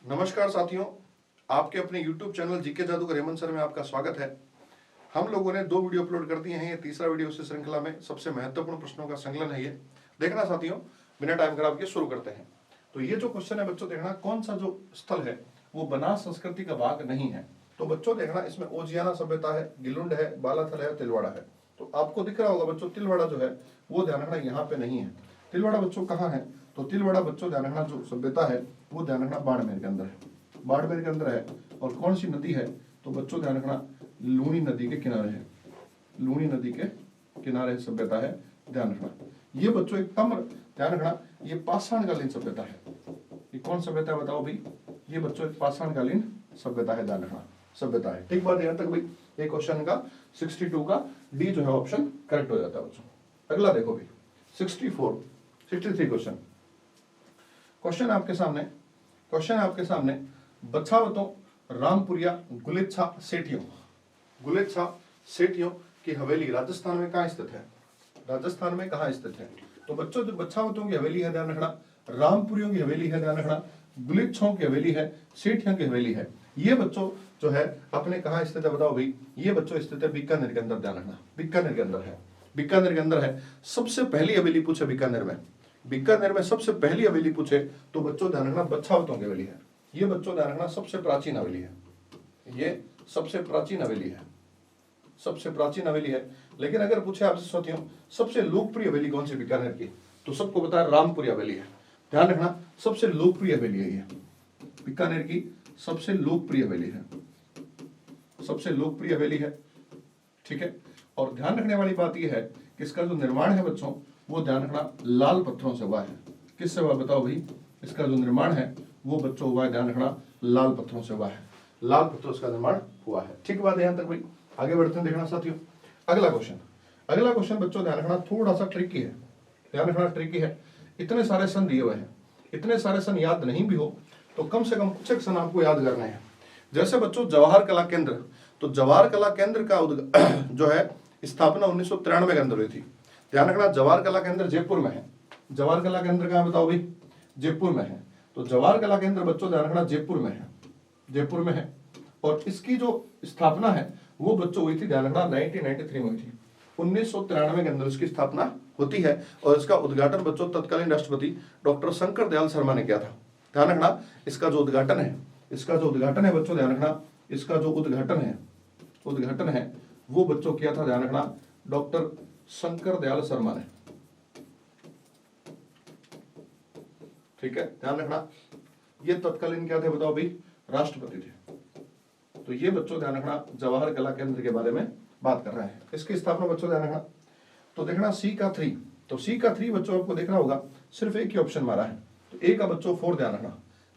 नमस्कार साथियों, आपके अपने YouTube चैनल जीके जादूगर हेमंत सर में आपका स्वागत है। हम लोगों ने 2 वीडियो अपलोड कर दिए हैं। ये तीसरा वीडियो इस श्रृंखला में सबसे महत्वपूर्ण प्रश्नों का संकलन है। ये देखना साथियों, बिना टाइम खराब किए शुरू करते हैं। तो ये जो क्वेश्चन है बच्चों, देखना कौन सा जो स्थल है वो बनास संस्कृति का भाग नहीं है। तो बच्चों देखना, इसमें ओजियाना सभ्यता है, गिलुंड है, बालाथल है, तिलवाड़ा है। तो आपको दिख रहा होगा बच्चों, तिलवाड़ा जो है वो ध्यान रखना यहाँ पे नहीं है। तिलवाड़ा बच्चों कहाँ है? तो तिलवाड़ा बच्चों ध्यान रखना जो सभ्यता है वो ध्यान रखना बाड़मेर के अंदर है। बाड़मेर के अंदर है। और कौन सी नदी है? तो बच्चों ध्यान रखना लूनी नदी के किनारे है। लूनी नदी के किनारे सभ्यता है, ध्यान रखना। ये बच्चों एक तम्र, ध्यान रखना, ये पाषाणकालीन सभ्यता है। ये कौन सभ्यता है बताओ भाई? ये बच्चों एक पाषाणकालीन सभ्यता है, ध्यान रखना, सभ्यता है। ठीक बात है यहाँ तक भाई? एक क्वेश्चन का 62 का डी जो है ऑप्शन करेक्ट हो जाता है बच्चों। अगला देखो भाई 63 क्वेश्चन। क्वेश्चन आपके सामने बछावतों, रामपुरिया, गुलेच्छा सेठियों की हवेली राजस्थान में कहाँ स्थित है? राजस्थान में कहाँ स्थित है? तो बच्चों जो बछावतों की हवेली है ध्यान रखना, रामपुरियों की हवेली है ध्यान रखना, गुलेच्छों की हवेली है, सेठियों की हवेली है। ये बच्चों जो है अपने कहाँ स्थित है बताओ भाई? ये बच्चों स्थित है बीकानेर के अंदर, ध्यान रखना, बीकानेर के अंदर है। बीकानेर के अंदर है। सबसे पहली हवेली पूछे बीकानेर में सबसे पहली हवेली पूछे तो बच्चों ध्यान रखना बछावतों की हवेली है। ये बच्चों ध्यान रखना सबसे प्राचीन हवेली है। ये सबसे प्राचीन हवेली है, सबसे प्राचीन हवेली है। लेकिन अगर पूछे आपसे साथियों सबसे लोकप्रिय हवेली कौन सी बीकानेर की, तो सबको पता है रामपुरी हवेली है। ध्यान रखना सबसे लोकप्रिय हवेली है ये, बीकानेर की सबसे लोकप्रिय हवेली है, सबसे लोकप्रिय हवेली है। ठीक है। और ध्यान रखने वाली बात यह है कि इसका जो निर्माण है बच्चों वो ध्यान रखना लाल पत्थरों से हुआ है। किससे हुआ बताओ भाई? इसका जो निर्माण है वो बच्चों हुआ है, ध्यान रखना, लाल पत्थरों से हुआ है। लाल पत्थरों से निर्माण हुआ है। ठीक बात है यहाँ तक भाई? आगे बढ़ते हैं, देखना साथियों अगला क्वेश्चन बच्चों ध्यान रखना थोड़ा सा ट्रिकी है, ध्यान रखना ट्रिकी है। इतने सारे सन दिए हुए हैं, इतने सारे सन याद नहीं भी हो तो कम से कम कुछ एक सन आपको याद करने हैं। जैसे बच्चों जवाहर कला केंद्र, तो जवाहर कला केंद्र का जो है स्थापना 1993 के अंदर हुई थी। ध्यान रखना जवाहर कला केंद्र जयपुर में है। जवाहर कला केंद्र कहाँ बताओ भाई? जयपुर में है। तो जवाहर कला केंद्र बच्चों ध्यान रखना जयपुर में है, जयपुर में है। और इसकी जो स्थापना है वो बच्चों हुई थी, ध्यान रखना 1993 में हुई थी। 1993 के अंदर इसकी स्थापना होती है। और इसका उद्घाटन बच्चों तत्कालीन राष्ट्रपति डॉक्टर शंकर दयाल शर्मा ने किया था। ध्यान रखना इसका जो उद्घाटन है बच्चों, ध्यान रखना इसका जो उद्घाटन है वो बच्चों किया था, ध्यान रखना, डॉक्टर शंकर दयाल शर्मा ने। ठीक है, ध्यान रखना ये तत्कालीन क्या थे बताओ भाई? राष्ट्रपति थे। तो ये बच्चों ध्यान रखना जवाहर कला केंद्र के बारे में बात कर रहे हैं। इसकी स्थापना बच्चों ध्यान रखना, तो देखना सी का 3, तो सी का 3 बच्चों आपको देखना होगा सिर्फ एक ही ऑप्शन मारा है। तो ए का बच्चों 4 ध्यान रखना,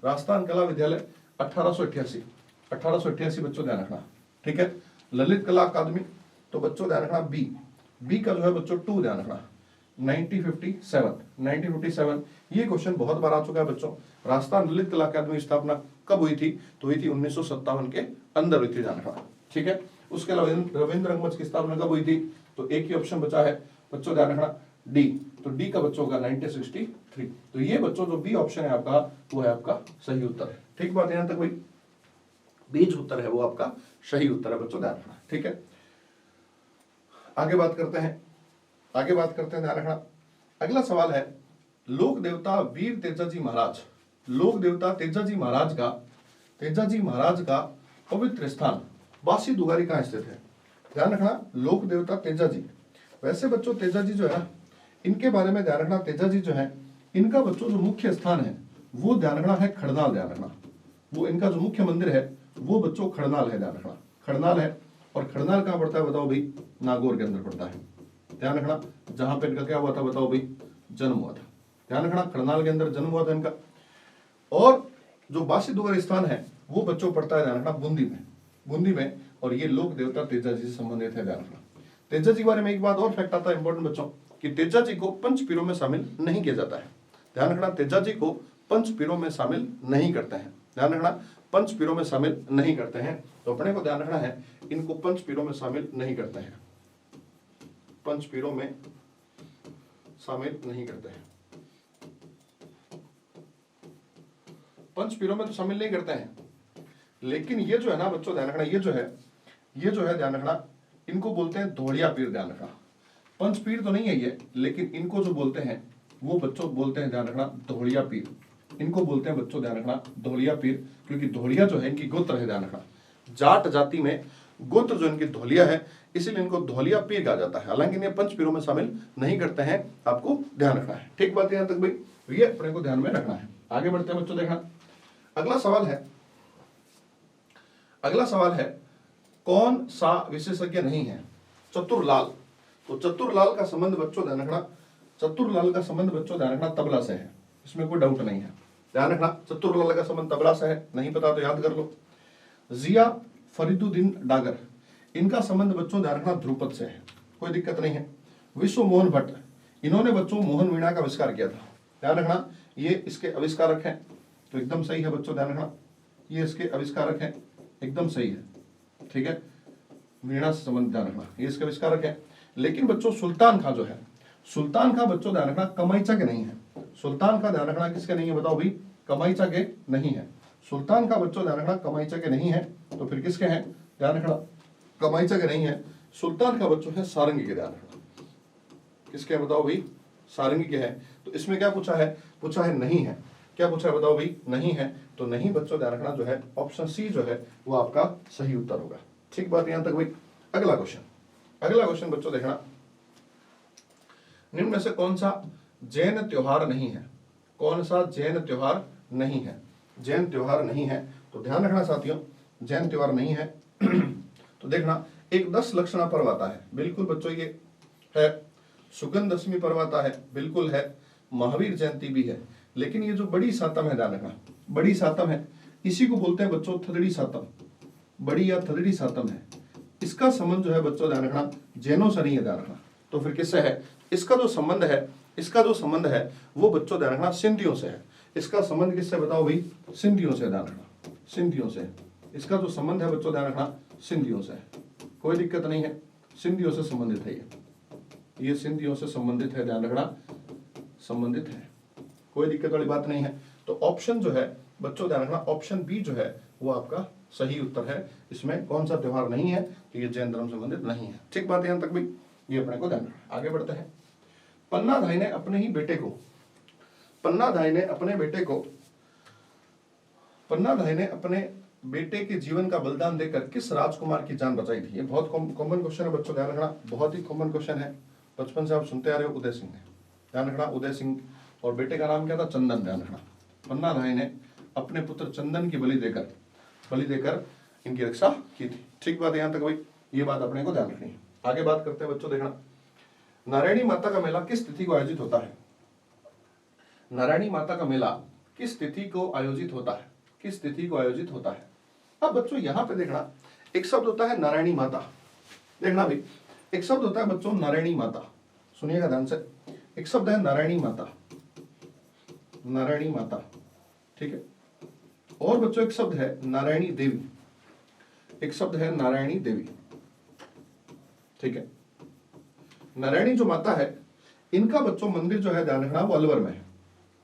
राजस्थान कला विद्यालय 1888 बच्चों ध्यान रखना। ठीक है। ललित कला अकादमी, तो बच्चों ध्यान रखना बी का जो है बच्चों 2 ध्यान रखना, 1957। ये क्वेश्चन बहुत बार आ चुका है बच्चों। राजस्थान ललित कला अकादमी की स्थापना कब हुई थी? तो हुई थी 1957 के अंदर हुई थी, ध्यान रखना। ठीक है। उसके अलावा रविंद्र रंगमंच की स्थापना कब हुई थी? तो एक ही ऑप्शन बचा है बच्चों, ध्यान रखना डी। तो डी का बच्चों का 1963। तो ये बच्चों जो बी ऑप्शन है आपका वो है आपका सही उत्तर। ठीक बात है यहाँ तक भाई? बी जो उत्तर है वो आपका सही उत्तर है बच्चों, ध्यान रखना। ठीक है। आगे बात करते हैं, ध्यान रखना। अगला सवाल है लोक देवता वीर तेजाजी महाराज का पवित्र स्थान बासी दुगारी कहाँ स्थित है? ध्यान रखना लोक देवता तेजाजी। वैसे बच्चों तेजाजी जो है ना, इनके बारे में ध्यान रखना, तेजाजी जो है इनका बच्चों जो मुख्य स्थान है वो ध्यान रखना है खड़नाल, ध्यान रखना। वो इनका जो मुख्य मंदिर है वो बच्चों खड़नाल है, ध्यान रखना, खड़नाल है। और खड़नाल कहाँ पड़ता है बताओ भाई? नागौर के अंदर पड़ता है। ध्यान रखना जहां पे इनका क्या हुआ था बताओ भाई? जन्म हुआ था। ध्यान रखना खड़नाल के अंदर जन्म हुआ था इनका। और जो बासी दुगारी स्थान है वो बच्चों पड़ता है, ध्यान रखना, बूंदी में। और ये लोक देवता तेजाजी से संबंधित है, ध्यान रखना। तेजाजी के बारे में एक बात और फैक्ट आता है इंपॉर्टेंट बच्चों, कि तेजाजी को पंच पीरों में शामिल नहीं किया जाता है। ध्यान रखना तेजाजी को पंच पीरों में शामिल नहीं करते हैं, ध्यान रखना पंच पीरों में शामिल नहीं करते हैं। तो अपने को ध्यान रखना है इनको पंच पीरों में शामिल नहीं करते हैं, पंच पीरों में शामिल नहीं करते हैं। पंचपीरों में तो शामिल नहीं करते हैं, लेकिन ये जो है ना बच्चों ध्यान रखना, ये जो है ध्यान रखना, इनको बोलते हैं धोलिया पीर। ध्यान रखना, पंचपीर तो नहीं है ये, लेकिन इनको जो बोलते हैं वो बच्चों बोलते हैं ध्यान रखना धोलिया पीर। इनको बोलते हैं बच्चों ध्यान रखना धोलिया पीर, क्योंकि धोलिया जो है इनकी गोत्र है। ध्यान रखना, जाट जाति में गोत्र जो इनकी धोलिया है, इसीलिए इनको धोलिया पीर कहा जाता है। हालांकि इन्हें पंचपीरों में शामिल नहीं करते हैं, आपको ध्यान रखना है। ठीक बात है यहां तक भाई, ये अपने को ध्यान में रखना है। आगे बढ़ते हैं बच्चों, देखना अगला सवाल है कौन सा विशेषज्ञ नहीं है? चतुरलाल। तो चतुरलाल का संबंध बच्चों ध्यान रखना, चतुरलाल का संबंध बच्चों ध्यान रखना तबला से है, इसमें कोई डाउट नहीं है। ध्यान रखना, चतुरलाल का संबंध तबला से है, नहीं पता तो याद कर लो। जिया फरीदुद्दीन डागर, इनका संबंध बच्चों ध्यान रखना ध्रुपद से है, कोई दिक्कत नहीं है। विश्व मोहन भट्ट, इन्होंने बच्चों मोहन वीणा का आविष्कार किया था। ध्यान रखना, ये इसके आविष्कारक हैं, तो एकदम सही है बच्चों। ध्यान रखना, ये इसके आविष्कारक हैं, एकदम सही है। ठीक है, वीणा से संबंध ध्यान रखना, ये इसके आविष्कारक है। लेकिन बच्चों सुल्तान खां जो है, सुल्तान खां बच्चों ध्यान रखना कमाईचा के नहीं है। सुल्तान खां ध्यान रखना किसके नहीं है बताओ भाई? कमाईचा के नहीं है। सुल्तान खां बच्चों ध्यान रखना कमाईचा के नहीं है, तो फिर किसके हैं? ध्यान रखना, कमाईचा के नहीं है। सुल्तान खां बच्चों है सारंगी के। ध्यान रखना, किसके बताओ भाई? सारंगी के है। तो इसमें क्या पूछा है? पूछा है नहीं है। क्या पूछा है बताओ भाई? नहीं है। तो नहीं बच्चों ध्यान रखना जो है ऑप्शन सी जो है वो आपका सही उत्तर होगा। ठीक बात यहां तक भाई। अगला क्वेश्चन बच्चों देखना, निम्न में से कौन सा जैन त्योहार नहीं है? कौन सा जैन त्योहार नहीं है? जैन त्योहार नहीं है, तो ध्यान रखना साथियों, जैन त्योहार नहीं है। तो देखना, एक 10 लक्षणा पर्व आता है, बिल्कुल बच्चों ये है। सुगंध दशमी पर्व आता है, बिल्कुल है। महावीर जयंती भी है, लेकिन ये जो बड़ी सातम है, ध्यान रखना बड़ी सातम है, इसी को बोलते हैं बच्चों थदड़ी सातम, बड़ी या थदड़ी सातम है। इसका संबंध जो है बच्चों ध्यान रखना जैनों से नहीं है। ध्यान रखना, तो फिर किससे है? इसका जो संबंध है वो बच्चों ध्यान रखना सिंधियों से है। इसका संबंध किससे बताओ भाई? सिंधियों से। ध्यान रखना, सिंधियों से। इसका जो संबंध है बच्चों ध्यान रखना सिंधियों से है, कोई दिक्कत नहीं है। सिंधियों से संबंधित है ये सिंधियों से संबंधित है। ध्यान रखना, संबंधित है, कोई दिक्कत वाली बात नहीं है। तो ऑप्शन जो है बच्चों ध्यान रखना ऑप्शन बी जो है वो आपका सही उत्तर है। इसमें कौन सा त्योहार नहीं है? तो ये जैन धर्म संबंधित नहीं है। ठीक बात है यहां तक भी, ये अपने को ध्यान रखना। आगे बढ़ते हैं। पन्नाधाय ने अपने बेटे के जीवन का बलिदान देकर किस राजकुमार की जान बचाई थी? ये बहुत कॉमन क्वेश्चन है बच्चों, ध्यान रखना बहुत ही कॉमन क्वेश्चन है, बचपन से आप सुनते आ रहे हो। उदय सिंह ने, ध्यान रखना उदय सिंह, और बेटे का नाम क्या था? चंदन। ध्यान रखना, पन्नाधाय ने अपने पुत्र चंदन की बलि देकर इनकी रक्षा की थी। ठीक बात है यहां तक भाई, ये बात अपने को ध्यान रखनी है। आगे बात करते हैं बच्चों, देखना नारायणी माता का मेला किस तिथि को आयोजित होता है? नारायणी माता का मेला किस तिथि को आयोजित होता है? किस तिथि को आयोजित होता है? अब बच्चों यहां पे देखना, एक शब्द होता है नारायणी माता। देखना भाई, एक शब्द होता है बच्चों नारायणी माता, सुनिएगा ध्यान से। एक शब्द है नारायणी माता, नारायणी माता, ठीक है। और बच्चों एक शब्द है नारायणी देवी, एक शब्द है नारायणी देवी, ठीक है। नारायणी जो माता है, इनका बच्चों मंदिर जो है ध्यान रखना वो अलवर में है,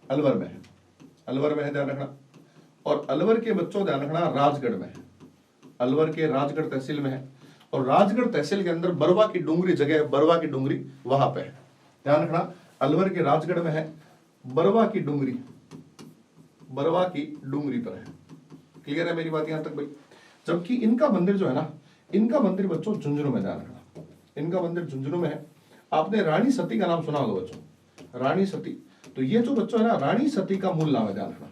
अलवर में है, अलवर में है ध्यान रखना। और अलवर के बच्चों ध्यान रखना राजगढ़ में है, अलवर के राजगढ़ तहसील में है। और राजगढ़ तहसील के अंदर बरवा की डूंगरी जगह है, बरवा की डूंगरी वहां पे है, ध्यान रखना। अलवर के राजगढ़ में है, बरवा की डूंगरी, बरवा की डूंगरी पर है। क्लियर है मेरी बात यहां तक भाई? जबकि इनका मंदिर जो है ना, इनका मंदिर बच्चों झुंझुनू में, ध्यान रखना इनका मंदिर झुंझुनू में है। आपने रानी सती का नाम सुना होगा बच्चों, रानी सती। तो ये जो बच्चों है ना, रानी सती का मूल नाम है, ध्यान रखना।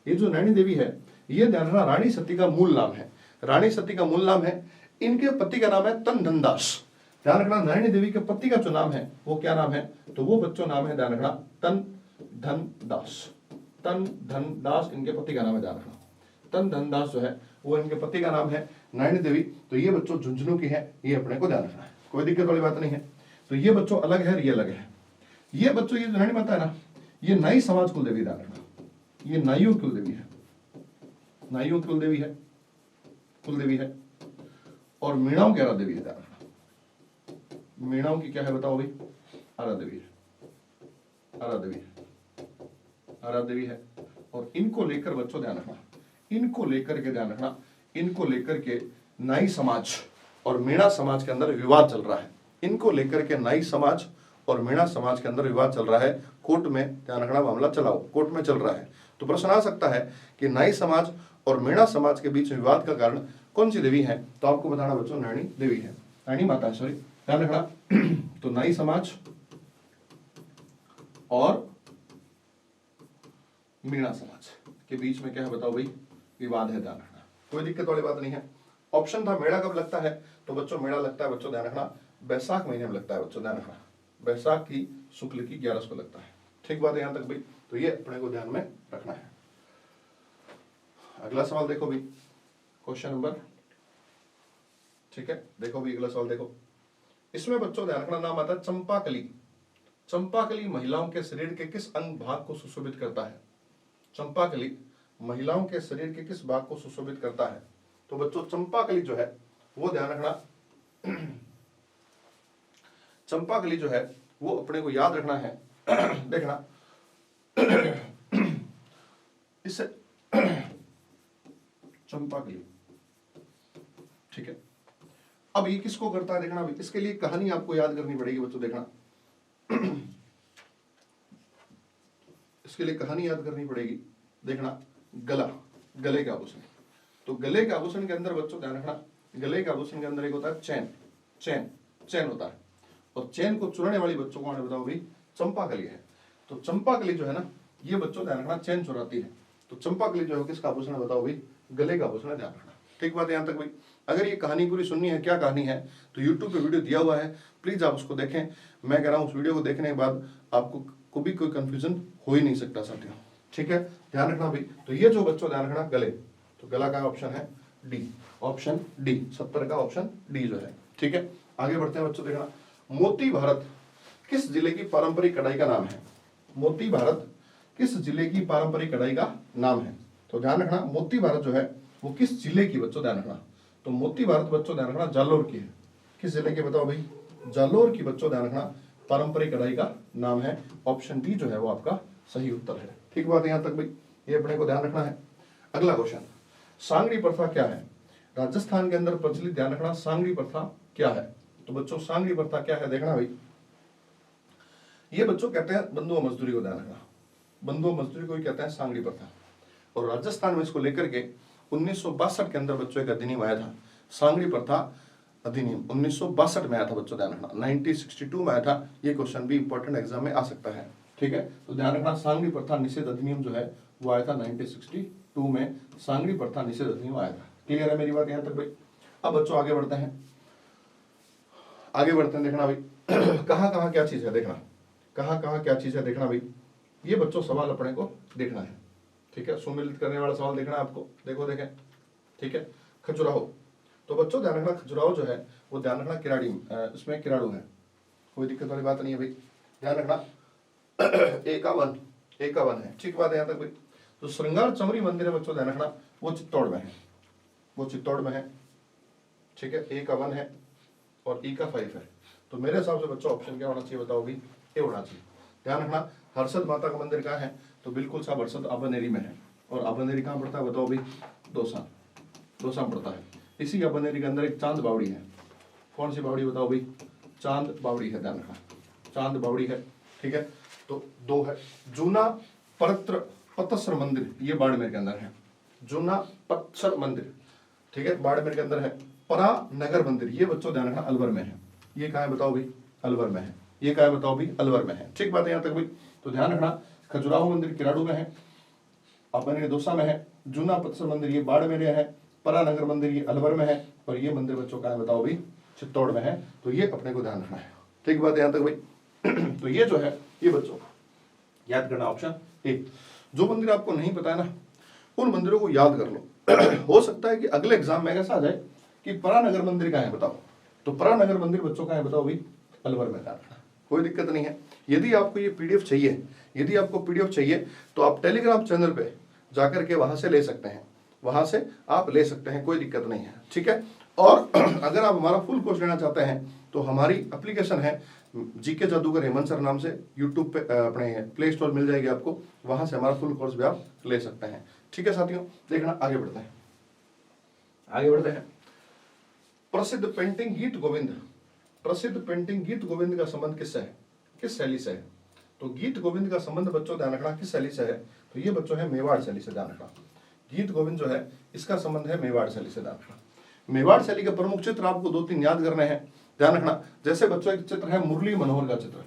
ये जो नैनी देवी है, ये ध्यान रखना रानी सती का मूल नाम है, रानी सती का मूल नाम है। इनके पति का नाम है तन धनदास, ध्यान रखना। नैनी देवी के पति का जो नाम है वो क्या नाम है? तो वो बच्चों नाम है ध्यान रखना तन धनदास, तन धनदास इनके पति का नाम है, ध्यान रखना। तन धनदास जो है वो इनके पति का नाम है, नैनी देवी। तो ये बच्चों झुंझुनू की है, ये अपने को ध्यान रखना है, कोई दिक्कत वाली बात नहीं है। तो ये बच्चों अलग है, ये अलग है। ये बच्चों ये जो नैनी माता है ना, ये नाई समाज कुल देवी, ध्यान रखना ये नाइयों कुल देवी है, नाइयों कुल देवी है, कुल देवी है। और मीणाओं की आराध्य देवी है, ध्यान रखना। मीणाओं की क्या है बताओ भाई? आराध्य देवी है, आराध्य देवी है, आराध्य देवी है। और इनको लेकर बच्चों ध्यान रखना, इनको लेकर के ध्यान रखना, इनको लेकर के नाई समाज और मीणा समाज के अंदर विवाद चल रहा है। इनको लेकर के नाई समाज और मीणा समाज के अंदर विवाद चल रहा है। कोर्ट में ध्यान रखना, मामला चलाओ, कोर्ट में चल रहा है। तो प्रश्न आ सकता है कि नाई समाज और मीणा समाज के बीच विवाद का कारण कौन सी देवी है? तो आपको बताना बच्चों नैणी देवी है, नैणी माता है, सॉरी, ध्यान रखना। तो नाई समाज और मीणा समाज के बीच में क्या है बताओ भाई? विवाद है, ध्यान रखना, कोई दिक्कत वाली बात नहीं है। ऑप्शन था मेला कब लगता है? तो बच्चों मेला लगता है बच्चों ध्यान रखना बैसाख महीने में लगता है बच्चों, ध्यान रखना बैसाख की शुक्ल की 11 को लगता है। ठीक बात है यहां तक भाई? तो ये अपने को ध्यान में रखना है। अगला सवाल देखो भाई, क्वेश्चन नंबर, ठीक है, देखो भाई अगला सवाल देखो। इसमें बच्चों ध्यान रखना नाम आता है चंपाकली। चंपाकली महिलाओं के शरीर के किस अंग भाग को सुशोभित करता है? चंपाकली महिलाओं के शरीर के किस भाग को सुशोभित करता है? तो बच्चों चंपाकली जो है वो ध्यान रखना, चंपाकली जो है वो अपने को याद रखना है। देखना इससे चंपाकली, ठीक है, अब ये किसको करता है देखना। अभी इसके लिए कहानी आपको याद करनी पड़ेगी बच्चों, देखना इसके लिए कहानी याद करनी पड़ेगी। देखना गला, गले का आभूषण। तो गले के आभूषण के अंदर बच्चों ध्यान रखना, गले के आभूषण के अंदर एक होता है चैन, चैन, चैन होता है, और चैन को चुराने वाली बच्चों को बताओ भाई? चंपाकली है। तो चंपाकली जो है ना, ये बच्चों ध्यान रखना चैन चुराती है। तो चंपाकली जो है किसका आभूषण है बताओ भाई? गले का आभूषण है, ध्यान रखना। ठीक बात है यहां तक भाई? अगर ये कहानी पूरी सुननी है, क्या कहानी है, तो यूट्यूब पे वीडियो दिया हुआ है, प्लीज आप उसको देखें। मैं कह रहा हूं उस वीडियो को देखने के बाद आपको कोई कंफ्यूजन हो ही नहीं सकता साथियों, ठीक है, ध्यान रखना भाई। तो ये जो बच्चों ध्यान रखना गले, तो गला का ऑप्शन है डी, ऑप्शन डी, 70 का ऑप्शन डी जो है, ठीक है। आगे बढ़ते हैं बच्चों, देखना मोती भारत किस जिले की पारंपरिक कढ़ाई का नाम है? मोती भारत किस जिले की पारंपरिक कढ़ाई का नाम है? तो ध्यान रखना मोती भारत जो है वो किस जिले की बच्चों, ध्यान रखना। तो मोती भारत बच्चों ध्यान रखना जालोर की है। किस जिले की बताओ भाई? जालोर की बच्चों ध्यान रखना पारंपरिक कढ़ाई का नाम है। ऑप्शन डी जो है वो आपका सही उत्तर है। ठीक बात है यहां तक भाई? ये अपने को ध्यान रखना है। अगला क्वेश्चन, सांगड़ी प्रथा क्या है? राजस्थान के अंदर प्रचलित, ध्यान रखना, सांगड़ी प्रथा क्या है? तो बच्चों सांगड़ी प्रथा क्या है देखना भाई। ये बच्चों कहते हैं बंधुआ मजदूरी को, ध्यान रखना, बंधुआ मजदूरी को ही कहते हैं सांगड़ी प्रथा। और राजस्थान में इसको लेकर के 1962 के अंदर बच्चों एक अधिनियम आया था, सांगड़ी प्रथा अधिनियम 1962 में आया था बच्चों, ध्यान रखना 1962 में आया था। ये क्वेश्चन भी इंपॉर्टेंट एग्जाम में आ सकता है, ठीक है। तो ध्यान रखना सांगड़ी प्रथा निषेध अधिनियम जो है वो आया था 1962 में, सांगड़ी प्रथा निषेध अधिनियम आया था। क्लियर है मेरी बात यहां तक भाई? अब बच्चों आगे बढ़ते हैं, आगे बढ़ते हैं, देखना भाई कहाँ कहाँ क्या चीज है, देखना कहाँ कहाँ क्या चीज है देखना भाई। ये बच्चों सवाल अपने को देखना है, ठीक है, सुमिलित करने वाला सवाल देखना है आपको, देखो देखें, ठीक है। खजुराहो, तो बच्चों ध्यान रखना खजुराहो जो है वो ध्यान रखना किराड़ी, इसमें किराड़ू है, कोई दिक्कत वाली बात नहीं है भाई, ध्यान रखना 51 है, ठीक बात है यहाँ तक भाई। तो श्रृंगार चमरी मंदिर है बच्चों, ध्यान रखना वो चित्तौड़ में है, वो चित्तौड़ में है, ठीक है। 51 है और ई का 5 है। तो मेरे हिसाब से बच्चों ऑप्शन क्या होना चाहिए बताओ भी? ए होना चाहिए। ध्यान रखना हर्षद माता का मंदिर कहाँ है? तो बिल्कुल साहब हर्षद आबनेरी में है। और आबनेरी कहाँ पड़ता है बताओ भी? दौसा, दौसा पड़ता है। इसी आबनेरी के अंदर एक चांद बावड़ी है, कौन सी बावड़ी बताओ भाई? चांद बावड़ी है, ध्यान रखना चांद बावड़ी है, ठीक है। तो 2 है। जूना पतस्र मंदिर, ये बाड़मेर के अंदर है, जूना पतस्र मंदिर, ठीक है, बाड़मेर के अंदर है। परा नगर मंदिर, ये बच्चों ध्यान रखना अलवर में है, ये कहाँ है बताओ भाई? अलवर में है, ये कहाँ है बताओ भाई? अलवर में है, ठीक बात है यहाँ तक भाई। तो ध्यान रखना खजुराहो मंदिर किराड़ू में है, अपने दौसा में है, जूना पतसर मंदिर ये बाड़मेर है, परा नगर मंदिर ये अलवर में है, और ये मंदिर बच्चों कहाँ है बताओ भाई? चित्तौड़ में है। तो ये अपने को ध्यान रखना है, ठीक बात है यहाँ तक भाई। तो ये जो है ये बच्चों याद करना ऑप्शन ए। जो मंदिर आपको नहीं पता है ना उन मंदिरों को याद कर लो। हो सकता है कि अगले एग्जाम में ऐसा आ जाए कि परा नगर मंदिर कहाँ है बताओ? तो परा नगर मंदिर बच्चों कहाँ है बताओ भाई? अलवर में, कोई दिक्कत नहीं है। यदि आपको ये पीडीएफ चाहिए, यदि आपको पीडीएफ चाहिए तो आप टेलीग्राम चैनल पे जाकर के वहां से ले सकते हैं, वहां से आप ले सकते हैं, कोई दिक्कत नहीं है, ठीक है। और अगर आप हमारा फुल कोर्स लेना चाहते हैं तो हमारी एप्लीकेशन है जीके जादूगर हेमंत सर नाम से यूट्यूब पे अपने प्ले स्टोर मिल जाएगी आपको, वहां से हमारा फुल कोर्स भी आप ले सकते हैं। ठीक है साथियों, देखना आगे बढ़ते हैं। आगे बढ़ते हैं। प्रसिद्ध पेंटिंग गीत गोविंद, प्रसिद्ध पेंटिंग गीत गोविंद का संबंध किससे है, किस शैली से है? तो गीत गोविंद का संबंध बच्चों ध्यान रखना किस शैली से है, तो ये बच्चों है मेवाड़ शैली से। ध्यान रखना गीत गोविंद जो है इसका संबंध है मेवाड़ शैली से। ध्यान रखना मेवाड़ शैली के प्रमुख चित्र आपको 2-3 याद करने हैं। ध्यान रखना जैसे बच्चों एक चित्र है मुरली मनोहर का चित्र,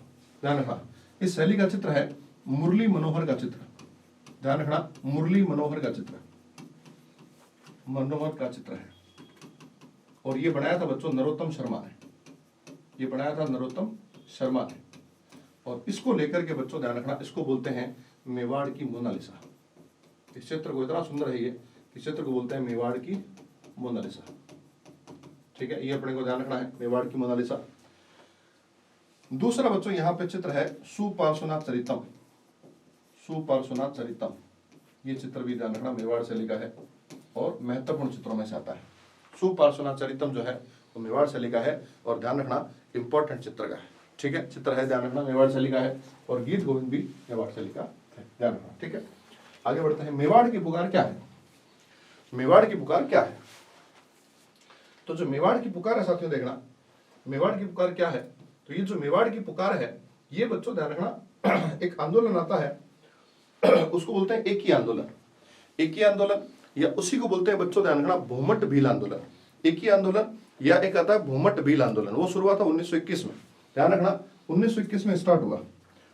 ध्यान रखना इस शैली का चित्र है मुरली मनोहर का चित्र। ध्यान रखना मुरली मनोहर का चित्र, मनोहर का चित्र है, और ये बनाया था बच्चों नरोत्तम शर्मा ने, ये बनाया था नरोत्तम शर्मा ने। और इसको लेकर के बच्चों ध्यान रखना इसको बोलते हैं मेवाड़ की मोनालिसा। इस चित्र को इतना सुंदर है ये, इस चित्र को बोलते हैं मेवाड़ की मोनालिसा। ठीक है, ये अपने को ध्यान रखना है मेवाड़ की मोनालिसा। दूसरा बच्चों यहाँ पे चित्र है सुपार्श्वनाथ चरितम, सुपार्श्वनाथ चरितम। ये चित्र भी ध्यान रखना मेवाड़ शैली का है और महत्वपूर्ण चित्रों में से आता है। सुपार्श्वनाथ चरितम जो है वो मेवाड़ शैली का है और ध्यान रखना इंपॉर्टेंट चित्र का है। ठीक है, चित्र है ध्यान रखना मेवाड़ शैली का है और गीत गोविंद भी मेवाड़ शैली का है, ध्यान रखना। ठीक है, आगे बढ़ते हैं। मेवाड़ की पुकार क्या है, मेवाड़ की पुकार क्या है? तो जो मेवाड़ की पुकार है साथियों देखना, मेवाड़ की पुकार क्या है? तो ये जो मेवाड़ की पुकार है ये बच्चों ध्यान रखना एक आंदोलन आता है उसको बोलते हैं एक ही आंदोलन, एक ही आंदोलन, या उसी को बोलते हैं बच्चों ध्यान रखना भूमट भील आंदोलन। एक ही आंदोलन या एक आता है भूमट भील आंदोलन। वो शुरू हुआ था 1921 में, ध्यान रखना 1921 में स्टार्ट हुआ,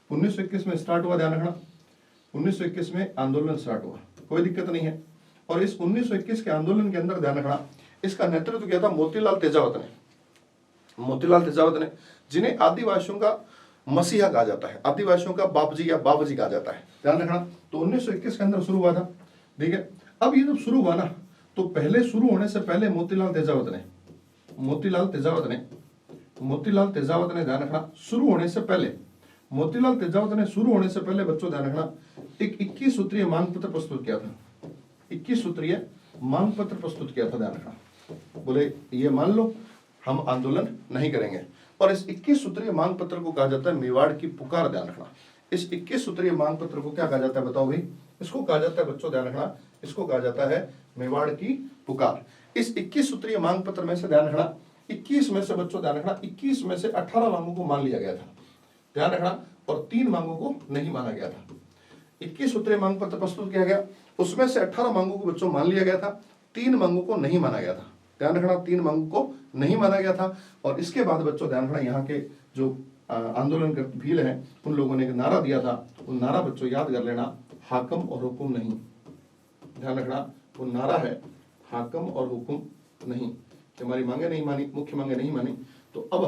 1921 में स्टार्ट हुआ, ध्यान रखना 1921 में आंदोलन स्टार्ट हुआ, कोई दिक्कत नहीं है। और इस 1921 के आंदोलन के अंदर ध्यान रखना इसका नेतृत्व किया था मोतीलाल तेजावत ने, मोतीलाल तेजावत ने, जिन्हें आदिवासियों का मसीहा कहा जाता है, आदिवासियों का बापजी या बाबाजी कहा जाता है। ध्यान रखना तो 1921 के अंदर शुरू हुआ था। ठीक है, अब ये जब शुरू हुआ ना तो पहले शुरू होने से पहले मोतीलाल तेजावत ने, मोतीलाल तेजावत ने, मोतीलाल तेजावत ने ध्यान रखना शुरू होने से पहले, मोतीलाल तेजावत ने शुरू होने से पहले बच्चों ध्यान रखना एक 21 सूत्रीय मांग पत्र प्रस्तुत किया था, 21 सूत्रीय मांग पत्र प्रस्तुत किया था। ध्यान रखना बोले ये मान लो हम आंदोलन नहीं करेंगे, और इस 21 सूत्रीय मांग पत्र को कहा जाता है मेवाड़ की पुकार। ध्यान रखना इस 21 सूत्रीय मांग पत्र को क्या कहा जाता है बताओ भाई? इसको कहा जाता है बच्चों ध्यान रखना, इसको कहा जाता है मेवाड़ की पुकार। इस 21 सूत्रीय मांग पत्र में से ध्यान रखना 21 में से बच्चों ध्यान रखना 21 में से 18 मांगों को मान लिया गया था, ध्यान रखना, और 3 मांगों को नहीं माना गया था। 21 सूत्रीय मांग पत्र प्रस्तुत किया गया, उसमें से 18 मांगों को बच्चों मान लिया गया था, 3 मांगों को नहीं माना गया था। ध्यान रखना 3 मांगों को नहीं माना गया था। और इसके बाद बच्चों ध्यान रखना यहाँ के जो आंदोलन करते भील हैं उन लोगों ने एक नारा दिया था, वो नारा बच्चों याद कर लेना, हाकम और हुकुम नहीं। ध्यान रखना वो नारा है हाकम और हुकुम नहीं, कि हमारी मांगे नहीं मानी, मुख्य मांगे नहीं मानी, तो अब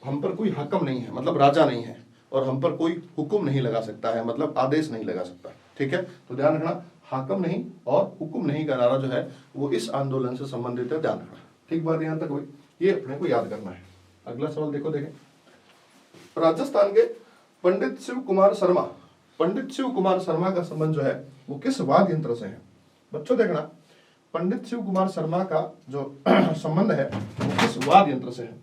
हम पर कोई हाकम नहीं है, मतलब राजा नहीं है, और हम पर कोई हुकुम नहीं लगा सकता है, मतलब आदेश नहीं लगा सकता। ठीक है, तो ध्यान रखना हाकम नहीं और हुकुम नहीं का नारा जो है वो इस आंदोलन से संबंधित है। ध्यान रखना, ठीक बात यहाँ तक हुई, ये अपने को याद करना है। अगला सवाल देखो, देखें राजस्थान के पंडित शिव कुमार शर्मा, पंडित शिव कुमार शर्मा का संबंध जो है वो किस वाद्य यंत्र से है? बच्चों देखना पंडित शिव कुमार शर्मा का जो संबंध है वो किस वाद्य यंत्र से है?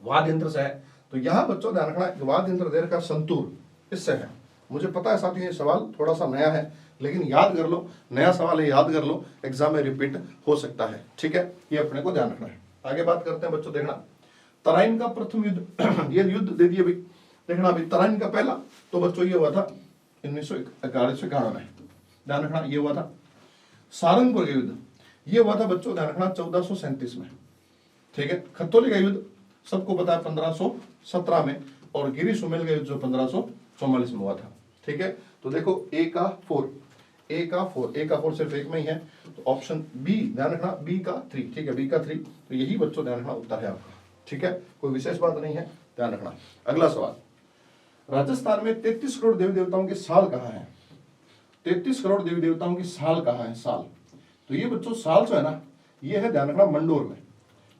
वाद्य यंत्र से है। तो यहाँ बच्चों ध्यान रखना वाद्य यंत्र दे रखा संतूर, इससे है। मुझे पता है साथियों ये सवाल थोड़ा सा नया है, लेकिन याद कर लो, नया सवाल है, याद कर लो, एग्जाम में रिपीट हो सकता है। ठीक है, ये अपने को ध्यान रखना है। आगे बात करते हैं बच्चों, देखना तराइन का प्रथम युद्ध ये युद्ध दे दिए भाई। देखना अभी तराइन का पहला तो बच्चों ये हुआ था 1911 में, ध्यान रखना ये हुआ था। सारंगपुर का युद्ध ये हुआ था बच्चों ध्यान रखना 1437 में। ठीक है, खत्तोली का युद्ध सबको पता है 1517 में, और गिरी सुमेल का युद्ध जो 1544 में हुआ था। ठीक है, तो देखो ए का 4 सिर्फ एक में ही है, तो ऑप्शन बी ध्यान रखना, बी का 3। ठीक है, बी का 3, तो यही बच्चों ध्यान रखना उत्तर है आपका। ठीक है, कोई विशेष बात नहीं है, ध्यान रखना। अगला सवाल, राजस्थान में 33 करोड़ देवी देवताओं की साल कहाँ है? 33 करोड़ देवी देवताओं की साल कहाँ है? साल, तो ये बच्चों साल जो है ना ये है ध्यान रखना मंडोर में।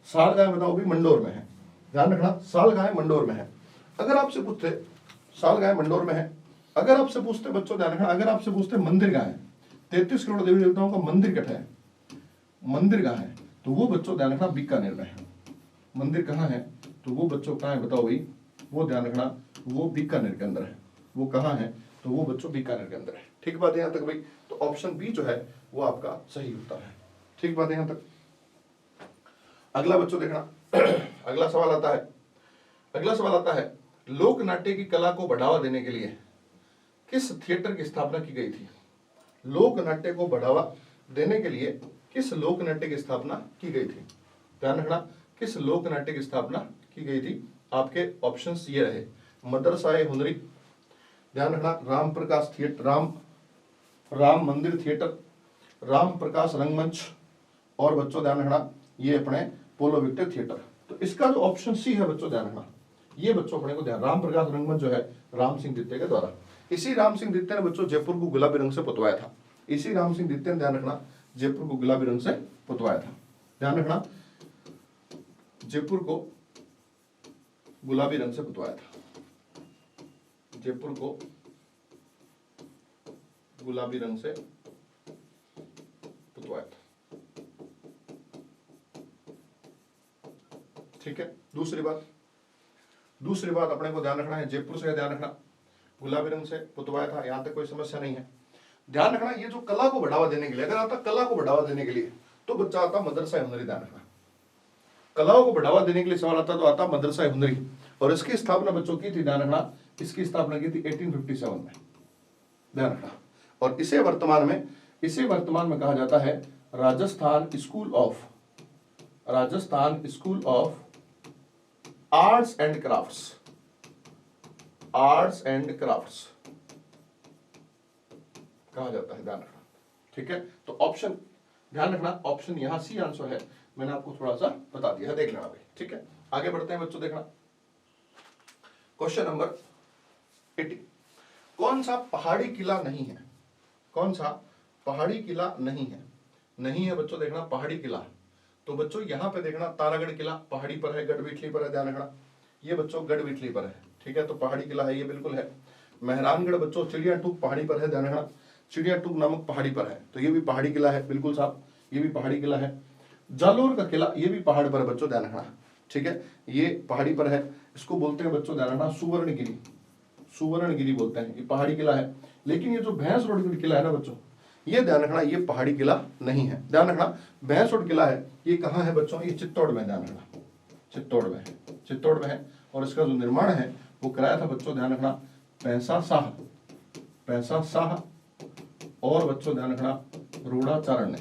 साल कहाँ है बताओ भी? मंडोर में है। ध्यान रखना साल कहाँ है? मंडोर में है। अगर आपसे पूछते साल कहाँ है? मंडोर में है। अगर आपसे पूछते बच्चों ध्यान रखना, अगर आपसे पूछते मंदिर कहाँ है, 33 करोड़ देवी देवताओं का मंदिर कहाँ है, मंदिर कहाँ है, तो वो बच्चों ध्यान रखना बीकानेर में है। मंदिर कहाँ है? तो वो बच्चों कहाँ है बताओ भाई, वो ध्यान रखना, वो बीकानेर के अंदर है। वो कहाँ है, तो वो बच्चों बीकानेर के अंदर है। ठीक बात है यहाँ तक भाई, तो ऑप्शन बी जो है वो आपका सही उत्तर है। ठीक बात है यहाँ तक। अगला बच्चों देखना अगला सवाल आता है, अगला सवाल आता है, लोक नाट्य की कला को बढ़ावा देने के लिए किस थिएटर की स्थापना की गई थी? लोक नाट्य को बढ़ावा देने के लिए किस लोक नाट्य की स्थापना की गई थी? ध्यान रखना, किस लोक नाट्य की स्थापना की गई थी? आपके ऑप्शंस ये रहे, मदरसा ए हुनरी, ध्यान रखना, राम प्रकाश थिएटर, राम मंदिर थिएटर, राम प्रकाश रंगमंच, और बच्चों ध्यान रखना ये अपने पोलो विक्टर थिएटर। तो इसका जो ऑप्शन सी है बच्चों ध्यान रखना, ये बच्चों अपने को ध्यान, राम प्रकाश रंगमंच जो है राम सिंह द्वितीय के द्वारा, इसी राम सिंह द्वितीय ने बच्चों जयपुर को गुलाबी रंग से पुतवाया था। इसी राम सिंह द्वितीय ने ध्यान रखना जयपुर को गुलाबी रंग से पुतवाया था। ध्यान रखना जयपुर को गुलाबी रंग से पुतवाया था, जयपुर को गुलाबी रंग से पुतवाया था। ठीक है, दूसरी बात अपने को ध्यान रखना है, जयपुर से ध्यान रखना गुलाबी रंग से पुतवाया था, यहां तक कोई समस्या नहीं है। ध्यान रखना ये जो कला को बढ़ावा देने के लिए, अगर आता कला को बढ़ावा देने के लिए तो बच्चा आता मदरसा हुनरी। ध्यान रखना कलाओं को बढ़ावा देने के लिए सवाल आता तो आता मदरसा हुनरी, और इसकी स्थापना बच्चों की थी, ध्यान रखना इसकी स्थापना की थी 1857 में। ध्यान रखना, और इसे वर्तमान में कहा जाता है Rajasthan school of arts and crafts कहा जाता है। ध्यान रखना, ठीक है। तो ऑप्शन ध्यान रखना, ऑप्शन यहां सी आंसर है, मैंने आपको थोड़ा सा बता दिया है, देख लेना भाई। ठीक है, आगे बढ़ते हैं बच्चों, देखना क्वेश्चन नंबर 80। कौन सा पहाड़ी किला नहीं है? कौन सा पहाड़ी किला नहीं है बच्चों, देखना पहाड़ी किला। तो बच्चों यहां पे देखना तारागढ़ किला पहाड़ी पर है, गढ़वीठली पर है, ध्यान रखना ये बच्चों गढ़वीठली पर है। ठीक है, तो पहाड़ी किला है, ये बिल्कुल है। मेहरानगढ़ बच्चों चिड़िया टूक पहाड़ी पर है, ध्यान रखना चिड़िया टूक नामक पहाड़ी पर है, तो ये भी पहाड़ी किला है, बिल्कुल साहब ये भी पहाड़ी किला है। जालोर का किला ये भी पहाड़ पर है बच्चों, ध्यान रखना। ठीक है, ये पहाड़ी पर है, इसको बोलते हैं बच्चों ध्यान रखना सुवर्णगिरी बोलते हैं, ये पहाड़ी किला है। लेकिन ये जो भैंस रोड किला है ना बच्चों, ये ध्यान रखना ये पहाड़ी किला नहीं है। ध्यान रखना भैंस रोड किला है, ये कहाँ है बच्चों, ये चित्तौड़ में, ध्यान रखना चित्तौड़ में है। और इसका जो निर्माण है वो कराया था बच्चों, ध्यान रखना पैसा शाह और बच्चों ध्यान रखना रूढ़ाचारण ने,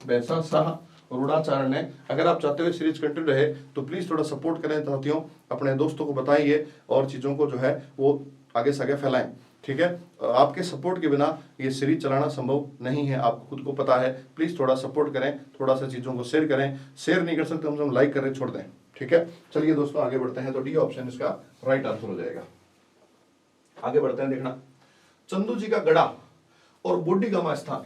पैसा शाह रूढ़ाचारण ने। अगर आप चाहते हो सीरीज कंटिन्यू रहे तो प्लीज थोड़ा सपोर्ट करें साथियों, अपने दोस्तों को बताइए और चीजों को जो है वो आगे से आगे फैलाएं। ठीक है, आपके सपोर्ट के बिना ये सीरीज चलाना संभव नहीं है, आपको खुद को पता है। प्लीज थोड़ा सपोर्ट करें, थोड़ा सा चीजों को शेयर करें, शेयर नहीं कर सकते हम लाइक करें छोड़ दें। ठीक है, चलिए दोस्तों आगे बढ़ते हैं। तो डी ऑप्शन इसका राइट आंसर हो जाएगा। आगे बढ़ते हैं, देखना चंदू जी का गड़ा और बोडीगामा स्थान,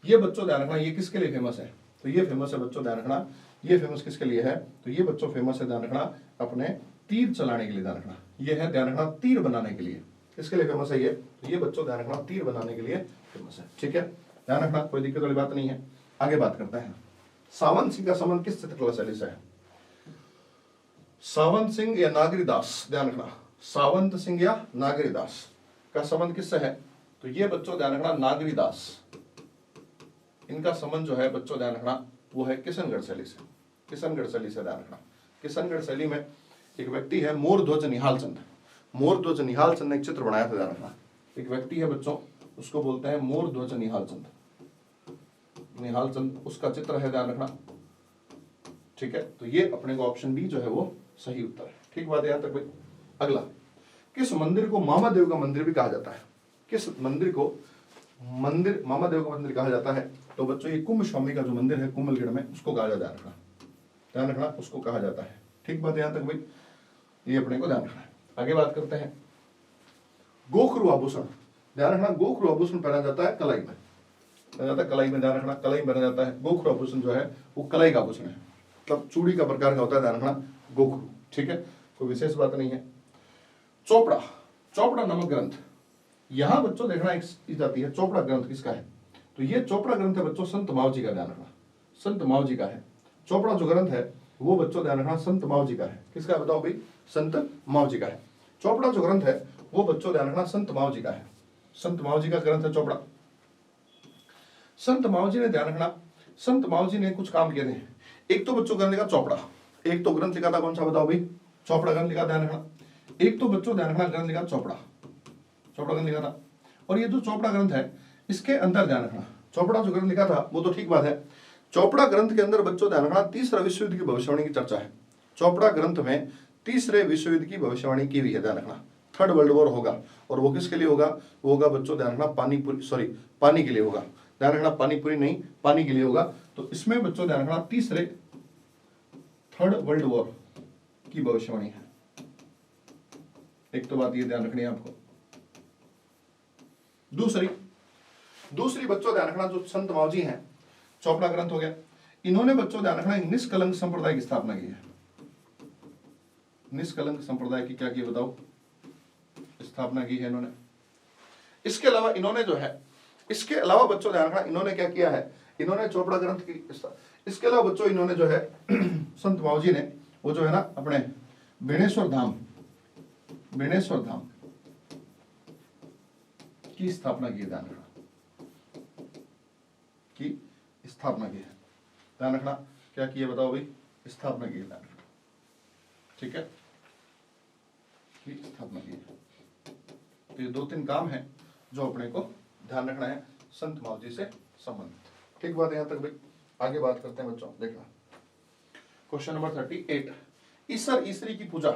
ये बच्चों ध्यान रखना ये किसके लिए फेमस है? तो ये फेमस है बच्चों, ध्यान रखना ये फेमस किसके लिए है? तो ये बच्चों फेमस है, ध्यान रखना अपने तीर चलाने के लिए, ध्यान रखना ये है, ध्यान रखना तीर बनाने के लिए। किसके लिए फेमस है ये? तो ये बच्चों ध्यान रखना तीर बनाने के लिए फेमस है। ठीक है, ध्यान रखना कोई दिक्कत वाली बात नहीं है। आगे बात करते हैं, सावंत सिंह का संबंध किस चित्रकला शैली से है? सावंत सिंह या नागरीदास, ध्यान रखना सावंत सिंह या नागरीदास का संबंध किससे है? तो ये बच्चों ध्यान रखना नागरीदास, इनका संबंध जो है बच्चों ध्यान रखना वो है किशनगढ़ शैली से। किशनगढ़ शैली से ध्यान रखना, किशनगढ़ शैली में एक व्यक्ति है मोरध्वज निहाल चंद, मोरध्वज निहाल चंद ने एक चित्र बनाया था, ध्यान रखना एक व्यक्ति है बच्चों उसको बोलते हैं मोरध्वज निहाल चंद, निहाल चंद उसका चित्र है, ध्यान रखना। ठीक है, तो ये अपने को ऑप्शन बी जो है वो सही उत्तर है। ठीक बात है यहां तक भाई। अगला, किस मंदिर को मामा देव का मंदिर भी कहा जाता है? किस मंदिर को मामा देव का मंदिर कहा जाता है? तो बच्चों ये कुंभ स्वामी का जो मंदिर है कुंभलगढ़ में उसको कहा जाता है, ध्यान रखना उसको कहा जाता है। ठीक बात है यहां तक भाई, ये अपने को ध्यान रखना है। आगे बात करते हैं, गोखरू आभूषण, ध्यान रखना गोखरू आभूषण पहना जाता है कलाई में, कलाई में, ध्यान रखना कलाई में पहना जाता है। गोखरू आभूषण जो है वो कलाई का आभूषण है, मतलब चूड़ी का प्रकार का होता है, ध्यान रखना गोखरू। ठीक है, कोई विशेष बात नहीं है। चोपड़ा नामक ग्रंथ, यहां बच्चों देखना एक चीज आती है, चोपड़ा ग्रंथ किसका है? तो ये चोपड़ा ग्रंथ है बच्चों संत मावजी का, ध्यान रखना संत मावजी का है। चोपड़ा जो ग्रंथ है वो बच्चों ध्यान रखना संत मावजी का है। किसका बताओ भाई? संत मावजी का है। चोपड़ा जो ग्रंथ है वो बच्चों ध्यान रखना संत मावजी का है। संत मावजी का ग्रंथ है चोपड़ा। संत मावजी ने ध्यान रखना, संत मावजी ने कुछ काम किए थे। एक तो बच्चों ग्रंथ लिखा चोपड़ा, एक तो ग्रंथ लिखा था कौन सा बताओ भाई? चोपड़ा ग्रंथ लिखा, ध्यान रखना। एक तो बच्चों ध्यान रखना ग्रंथ लिखा चोपड़ा, चोपड़ा ग्रंथ लिखा था। और ये जो चोपड़ा ग्रंथ है इसके अंदर ध्यान रखना, चोपड़ा जो ग्रंथ लिखा था वो तो ठीक बात है, चोपड़ा ग्रंथ के अंदर बच्चों ध्यान रखना तीसरा विश्व युद्ध की भविष्यवाणी की चर्चा है। चोपड़ा ग्रंथ में तीसरे विश्व युद्ध की भविष्यवाणी की हुई है, ध्यान रखना। थर्ड वर्ल्ड वॉर होगा, और वो किसके लिए होगा? वो होगा बच्चों ध्यान रखना पानी के लिए होगा। ध्यान रखना पानीपुरी नहीं, पानी के लिए होगा। तो इसमें बच्चों ध्यान रखना तीसरे थर्ड वर्ल्ड वॉर की भविष्यवाणी है। एक तो बात ये ध्यान रखनी है आपको। दूसरी बच्चों ध्यान रखना जो संत मावजी हैं, चोपड़ा ग्रंथ हो गया, इन्होंने बच्चों ध्यान रखना निष्कलंक संप्रदाय की स्थापना की है। निष्कलंक संप्रदाय की क्या की बताओ? स्थापना की है इन्होंने। इसके अलावा इन्होंने जो है, इसके अलावा बच्चों ध्यान रखना इन्होंने क्या किया है? इन्होंने चोपड़ा ग्रंथ की, इसके अलावा बच्चों इन्होंने जो है संत मावजी ने वो जो है ना अपने बेणेश्वर धाम की स्थापना की, ध्यान रखना की स्थापना की है। ध्यान रखना क्या की है बताओ भाई? स्थापना की है, ध्यान रखना। ठीक है, की स्थापना की है। तो ये 2-3 काम है जो अपने को ध्यान रखना है संत मावजी से संबंधित। ठीक बात है यहां तक भाई। आगे बात करते हैं बच्चों, देखना क्वेश्चन नंबर 38। ईसर ईसरी की पूजा,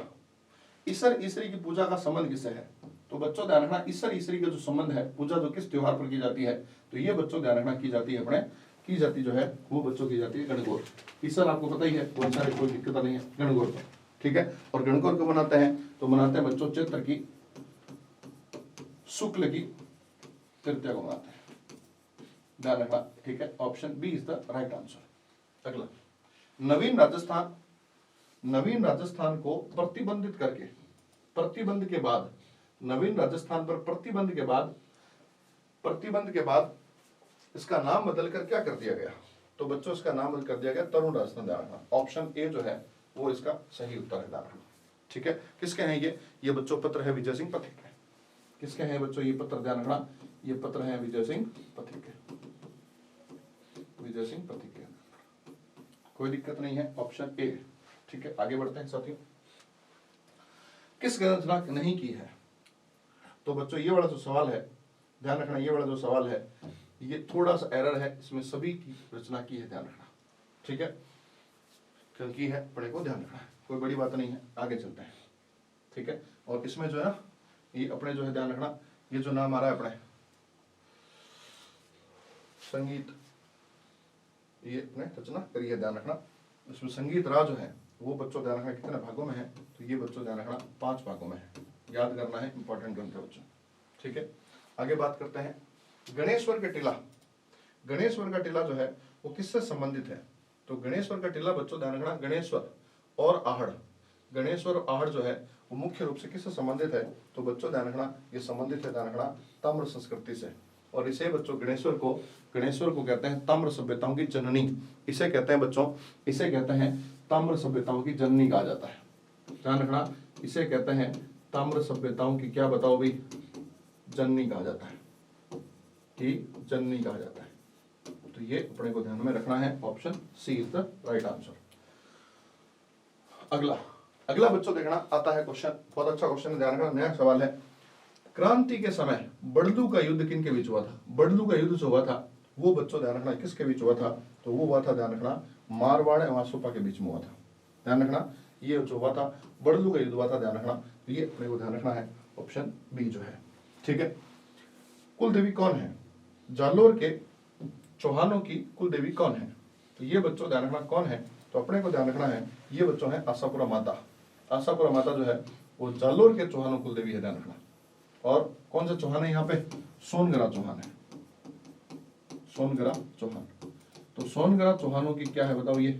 ईसर ईसरी की पूजा का संबंध किससे है? तो बच्चों ध्यान रखना ईसर ईसरी का जो संबंध है, पूजा जो किस त्योहार पर की जाती है, तो ये बच्चों ध्यान रखना की जाती है अपने, की जाती जो है वो बच्चों की जाती है गणगौर। ईसर आपको पता ही है कौन सा है, कोई दिक्कत नहीं है, गणगौर पर। ठीक है, और गणगौर को बनाते हैं तो मनाते हैं बच्चों चैत्र की शुक्ल की तृतीया को मनाते हैं, ध्यान रखना। ठीक है, option B is the right answer. अगला, नवीन राजस्थान को प्रतिबंधित करके, प्रतिबंध के बाद, नवीन राजस्थान पर प्रतिबंध के बाद इसका नाम बदलकर क्या कर दिया गया? तो बच्चों इसका नाम बदल कर दिया गया तरुण राजस्थान, ध्यान रखना। ऑप्शन ए जो है वो इसका सही उत्तर है, ध्यान रखना। ठीक है, किसके हैं ये बच्चों पत्र है विजय सिंह पथिक के। किसके हैं बच्चों ये पत्र? ध्यान रखना ये पत्र है विजय सिंह पथिक के, विजय सिंह पथिक के। कोई दिक्कत नहीं है, ऑप्शन ए। ठीक है, आगे बढ़ते हैं साथियों। किस रचना नहीं की है? तो बच्चों ये वाला जो सवाल है, ध्यान रखना ये वाला जो सवाल है ये थोड़ा सा एरर है, इसमें सभी की रचना की है, ध्यान रखना। ठीक है, क्योंकि है अपने को ध्यान रखना है, कोई बड़ी बात नहीं है। आगे चलते हैं। ठीक है, और इसमें जो है ना ये अपने जो है ध्यान रखना, ये जो नाम आ रहा है अपने संगीत, ये अपने रचना करिए, ध्यान रखना। इसमें संगीत राग जो है वो बच्चों ध्यान रखना कितने भागों में है? तो ये बच्चों ध्यान रखना 5 भागों में है, याद करना है, इंपॉर्टेंट ग्रंथ है बच्चों। ठीक है, आगे बात करते हैं। गणेश्वर का टीला, गणेश्वर का टीला जो है वो किससे संबंधित है? तो गणेश्वर का टीला बच्चों ध्यान रखना गणेश्वर और आहड़, गणेश्वर और आहड़ जो है वो मुख्य रूप से किससे संबंधित है? तो बच्चों ध्यान रखना ये संबंधित है, ध्यान रखना ताम्र संस्कृति से। और इसे बच्चों गणेश्वर को कहते हैं ताम्र सभ्यताओं की जननी, इसे कहते हैं बच्चों, इसे कहते हैं ताम्र सभ्यताओं की जननी कहा जाता है। ध्यान रखना इसे कहते हैं ताम्र सभ्यताओं की क्या बताओ भाई? जननी कहा जाता है, कि जननी कहा जाता है। तो ये अपने को ध्यान में रखना है, option C is the right answer. अगला बच्चों देखना आता है क्वेश्चन, बहुत अच्छा क्वेश्चन है, ध्यान रखना, नया सवाल है। क्रांति के समय बड़लू का युद्ध किनके बीच हुआ था? बड़लू का युद्ध जो हुआ था वो बच्चों ध्यान रखना किसके बीच हुआ था? तो वो हुआ था, ध्यान रखना, मारवाड़ एवं सुपा के बीच में हुआ था। ध्यान रखना ये जो हुआ था बड़लू का युद्ध हुआ था, ध्यान रखना। ये अपने को ध्यान रखना है, ऑप्शन बी जो है। ठीक है, कुल देवी कौन है? जालोर के चौहानों की कुल देवी कौन है? तो ये बच्चों ध्यान रखना कौन है? तो अपने को ध्यान रखना है ये बच्चों है आशापुरा माता। आशापुरा माता जो है वो जालोर के चौहानों कुल देवी है, ध्यान रखना। और कौन सा चौहान है यहाँ पे? सोनगरा चौहान है, सोनगरा चौहान। तो सोनगरा चौहानों की क्या है बताओ? ये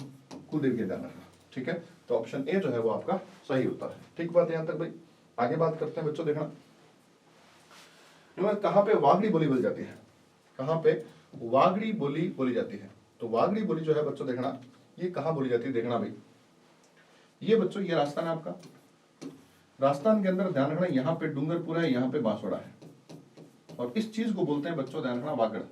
कुल देवी है, ध्यान रखना। ठीक है, तो ऑप्शन ए जो है वो आपका सही उत्तर है। ठीक बात है यहाँ तक भाई। आगे बात करते हैं बच्चों, देखना कहाँ पे वागड़ी बोली बोली जाती है? कहाँ पे वागड़ी बोली बोली जाती है? तो वागड़ी बोली जो है बच्चों देखना ये कहाँ बोली जाती है, देखना भाई। ये बच्चों ये राजस्थान है आपका। राजस्थान के अंदर ध्यान रखना यहाँ पे डूंगरपुर है, यहाँ पे बांसवाड़ा है, और इस चीज को बोलते हैं बच्चों ध्यान रखना वागड़।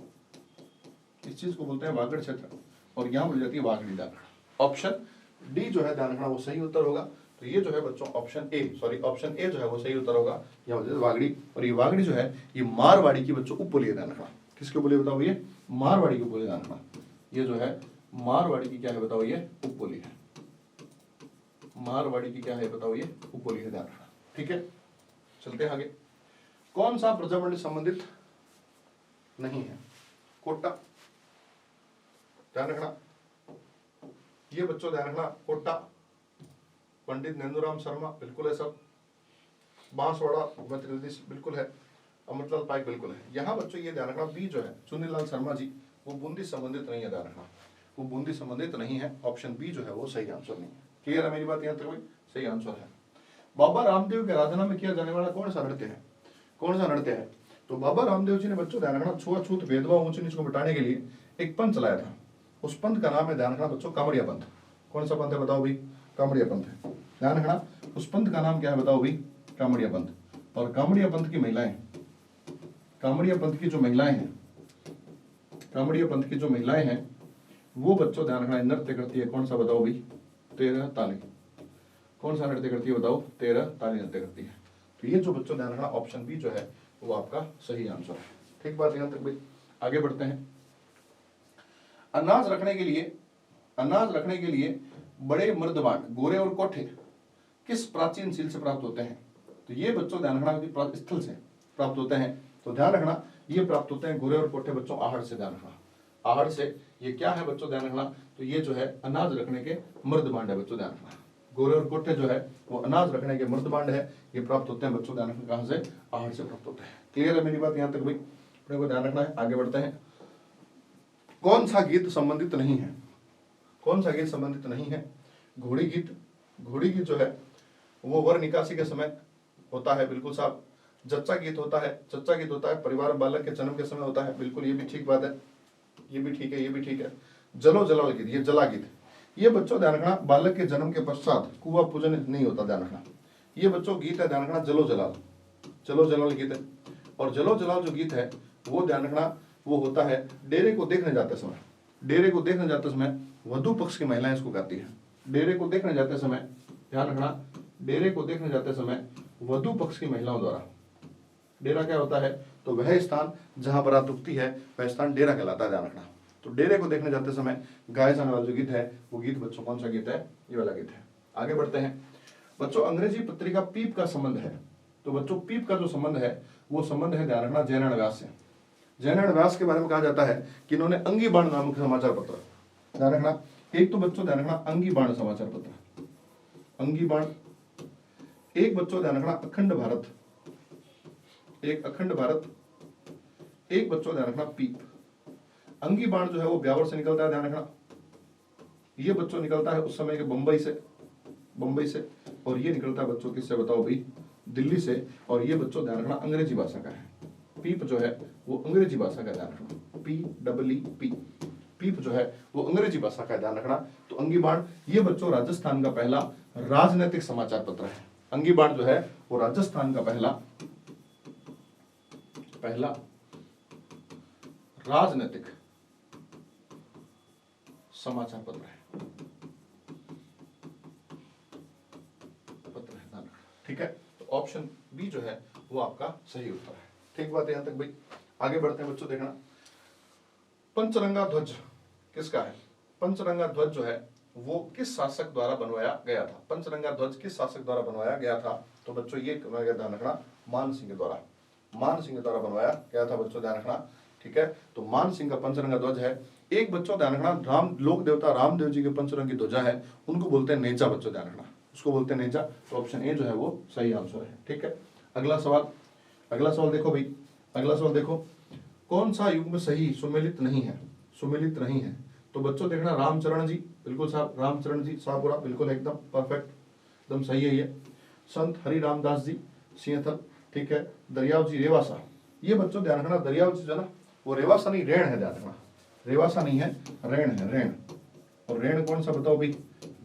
इस चीज को बोलते हैं वागड़ क्षेत्र, और यहाँ मिल जाती है वागड़ी। ध्यान रखना ऑप्शन डी जो है ध्यान रखना वो सही उत्तर होगा। तो ये जो है बच्चों ऑप्शन ए जो है वो सही उत्तर होगा, यहाँ मिल जाती है वागड़ी। और ये वागड़ी जो है ये मारवाड़ी की बच्चों उपबोली है। ध्यान रखना किसकी बोली बताओ, ये मारवाड़ी की बोली। ध्यान रखना ये जो है मारवाड़ी की क्या है बताओ, ये उपबोली है। मारवाड़ी की क्या है बताओ, ये उपबोली है। ध्यान रखना, ठीक है। चलते हैं आगे। कौन सा प्रजामंडल संबंधित नहीं है? कोटा। ध्यान रखना ये बच्चों ध्यान रखना कोटा, पंडित नंदूराम शर्मा बिल्कुल है सब, बांसवाड़ा मध्य प्रदेश बिल्कुल है, अमरलाल पाइक बिल्कुल है। यहाँ बच्चों ये ध्यान रखना बी जो है चुन्नीलाल शर्मा जी वो बूंदी संबंधित नहीं है। ध्यान रखना वो बूंदी संबंधित नहीं है, ऑप्शन बी जो है वो सही आंसर नहीं है। क्लियर है मेरी बात यहाँ तक भाई? सही आंसर है। बाबा रामदेव के आराधना में किया जाने वाला कौन सा नृत्य है? कौन सा नृत्य है? तो बाबा रामदेव जी ने बच्चों ध्यान रखना छुआछूत भेदभाव ऊंच नीच को मिटाने के लिए एक पंथ चलाया था। उस पंथ का नाम है ध्यान रखना बच्चों कामड़िया पंथ। कौन सा पंथ है बताओ भाई? कामड़िया पंथ है। ध्यान रखना उस पंथ का नाम क्या है बताओ भाई? कामड़िया पंथ। और कामड़िया पंथ की महिलाएं, कामड़िया पंथ की जो महिलाएं हैं, कामड़िया पंथ की जो महिलाएं हैं वो बच्चों ध्यान रखना नृत्य करती है। कौन सा बताओ भाई? 13 ताली। कौन सा नृत्य करती है बताओ? 13 ताली नृत्य करती है। तो ये जो बच्चों ध्यान रखना ऑप्शन बी जो है वो आपका सही आंसर है। ठीक बात यहां तक भाई? आगे बढ़ते हैं। अनाज रखने के लिए, अनाज रखने के लिए बड़े मर्दबान गोरे और कोठे किस प्राचीन सील से प्राप्त होते हैं? तो ये बच्चों ध्यान रखना स्थल से प्राप्त होते हैं। तो ध्यान रखना ये प्राप्त होते हैं गोरे और कोठे बच्चों आहड़ से। ध्यान रखना आहड़ से। ये क्या है बच्चों ध्यान रखना? तो ये जो है अनाज रखने के मर्दबांड है बच्चों। ध्यान रखना गोरे और कोठे जो है वो अनाज रखने के मर्दबांड है। ये प्राप्त होते हैं बच्चों ध्यान रखना कहां से? आहड़ से प्राप्त होते हैं। क्लियर है मेरी बात यहाँ तक भाई? अपने को ध्यान रखना है। आगे बढ़ते हैं। कौन सा गीत संबंधित नहीं है? कौन सा गीत संबंधित नहीं है? घोड़ी गीत। घोड़ी गीत जो है वो वर निकासी के समय होता है, बिल्कुल साहब। जच्चा गीत होता है, चच्चा गीत होता है परिवार बालक के जन्म के समय होता है, बिल्कुल ये भी ठीक बात है, ये भी ठीक है, ये भी ठीक है। जलो जलाल गीत, ये जला गीत, ये बच्चों ध्यान रखना बालक के जन्म के पश्चात कुआं पूजन नहीं होता। ध्यान रखना ये बच्चों गीत है ध्यान रखना जलो जलाल, जलो जलाल गीत है। और जलो जलाल जो गीत है वो ध्यान रखना वो होता है डेरे को देखने जाते समय। डेरे को देखने जाते समय वधु पक्ष की महिलाएं इसको गाती है। डेरे को देखने जाते समय ध्यान रखना, डेरे को देखने जाते समय वधु पक्ष की महिलाओं द्वारा। डेरा क्या होता है? तो वह स्थान जहां बारात रुकती है वह स्थान डेरा कहलाता है। ध्यान रखना तो डेरे को देखने जाते समय गाए जाने वाला जो गीत है वो गीत बच्चों कौन सा गीत है? ये वाला गीत है। आगे बढ़ते हैं बच्चों। अंग्रेजी पत्रिका पीप का संबंध है। तो बच्चों पीप का जो संबंध है वो संबंध है ध्यान रखना जयनारायण व्यास से। जयनारायण व्यास के बारे में कहा जाता है कि इन्होंने अंगी बाण नामक समाचार पत्र, ध्यान रखना एक तो बच्चों ध्यान रखना अंगी बाण समाचार पत्र, अंगी बाण। एक बच्चों ध्यान रखना अखंड भारत, एक अखंड भारत। एक बच्चों ध्यान रखना पीप। अंगी बाण जो है वो ब्यावर से निकलता है। ध्यान रखना ये बच्चों निकलता है उस समय के बंबई से, बंबई से। और ये निकलता है बच्चों किससे बताओ भाई? दिल्ली से। और ये बच्चों ध्यान रखना अंग्रेजी भाषा का है। पीप जो है वो अंग्रेजी भाषा का, ध्यान रखना PEEP। पीप जो है वो अंग्रेजी भाषा का, ध्यान रखना। तो अंगी बाण ये बच्चों राजस्थान का पहला राजनीतिक समाचार पत्र है। अंगी बाण जो है वो राजस्थान का पहला राजनीतिक समाचार पत्र है, ठीक है। तो ऑप्शन बी जो है वो आपका सही उत्तर है। ठीक बात है यहां तक भाई? आगे बढ़ते हैं बच्चों। देखना पंचरंगा ध्वज किसका है? पंचरंगा ध्वज जो है वो किस शासक द्वारा बनवाया गया था? पंचरंगा ध्वज किस शासक द्वारा बनवाया गया था? तो बच्चों ये ध्यान रखना मान सिंह द्वारा, मान सिंह द्वारा बनवाया गया था बच्चों, ध्यान रखना। ठीक है तो मान सिंह का पंचरंगा ध्वज है। एक बच्चों ध्यान रखना राम लोक देवता रामदेव जी के पंचरंग की ध्वजा है, उनको बोलते हैं नेजा बच्चों, ध्यान रखना उसको बोलते हैं नेजा। तो ऑप्शन ए जो है वो सही आंसर है। ठीक है अगला सवाल, अगला सवाल देखो भाई, अगला सवाल देखो। कौन सा युग्म सही सुमेलित नहीं है? सुमेलित नहीं है तो बच्चों देखना रामचरण जी, बिल्कुल साहब, रामचरण जी शाहपुरा बिल्कुल एकदम परफेक्ट, एकदम सही है ये। संत हरि रामदास जी सिंहथल, ठीक है। दरियाव जी रेवासा, ये बच्चों ध्यान रखना दरियाव जी जो है ना वो रेवासा नहीं रेण है, ध्यान रखना रेवासा नहीं है रेण है, रेण। और रेण कौन सा बताओ भाई?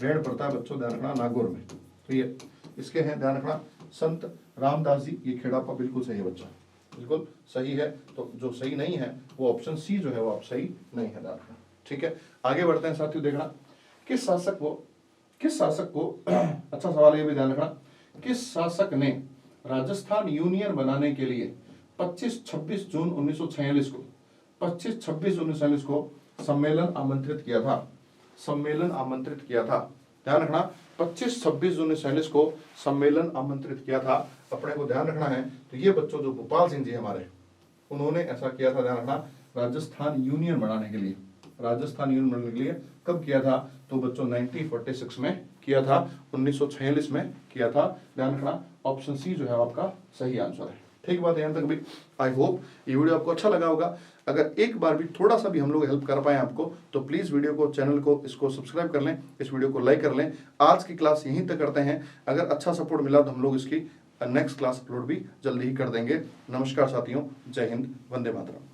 ऋण पड़ता है बच्चों, ध्यान रखना, नागौर में। तो ये इसके हैं, ध्यान रखना, संत रामदास जी, ये खेड़ापा बिल्कुल सही है बच्चों, बिल्कुल सही है। तो जो सही नहीं है वो ऑप्शन सी जो है वो आप सही नहीं है, ध्यान रखना, ठीक है। आगे बढ़ते हैं साथियों, देखना किस शासक को अच्छा सवाल ये भी ध्यान रखना, किस शासक ने राजस्थान यूनियन बनाने के लिए 25-26 जून 1946 को 25-26 जून 1946 को सम्मेलन आमंत्रित किया था, सम्मेलन आमंत्रित किया था, ध्यान रखना, 25-26 जून 1946 को सम्मेलन आमंत्रित किया था, अपने को ध्यान रखना है। तो ये बच्चों जो गोपाल सिंह जी हमारे, उन्होंने ऐसा किया था, ध्यान रखना, राजस्थान यूनियन बनाने के लिए, राजस्थान यूनियन बनाने के लिए कब किया था, तो बच्चों 1946 में किया था, 1946 में किया था, ध्यान रखना, ऑप्शन सी जो है आपका सही आंसर है। ठीक बात है, यहाँ तक भी आई होप ये वीडियो आपको अच्छा लगा होगा। अगर एक बार भी थोड़ा सा भी हम लोग हेल्प कर पाए आपको, तो प्लीज वीडियो को, चैनल को, इसको सब्सक्राइब कर लें, इस वीडियो को लाइक कर लें। आज की क्लास यहीं तक करते हैं, अगर अच्छा सपोर्ट मिला तो हम लोग इसकी नेक्स्ट क्लास अपलोड भी जल्दी ही कर देंगे। नमस्कार साथियों, जय हिंद, वंदे मातरम।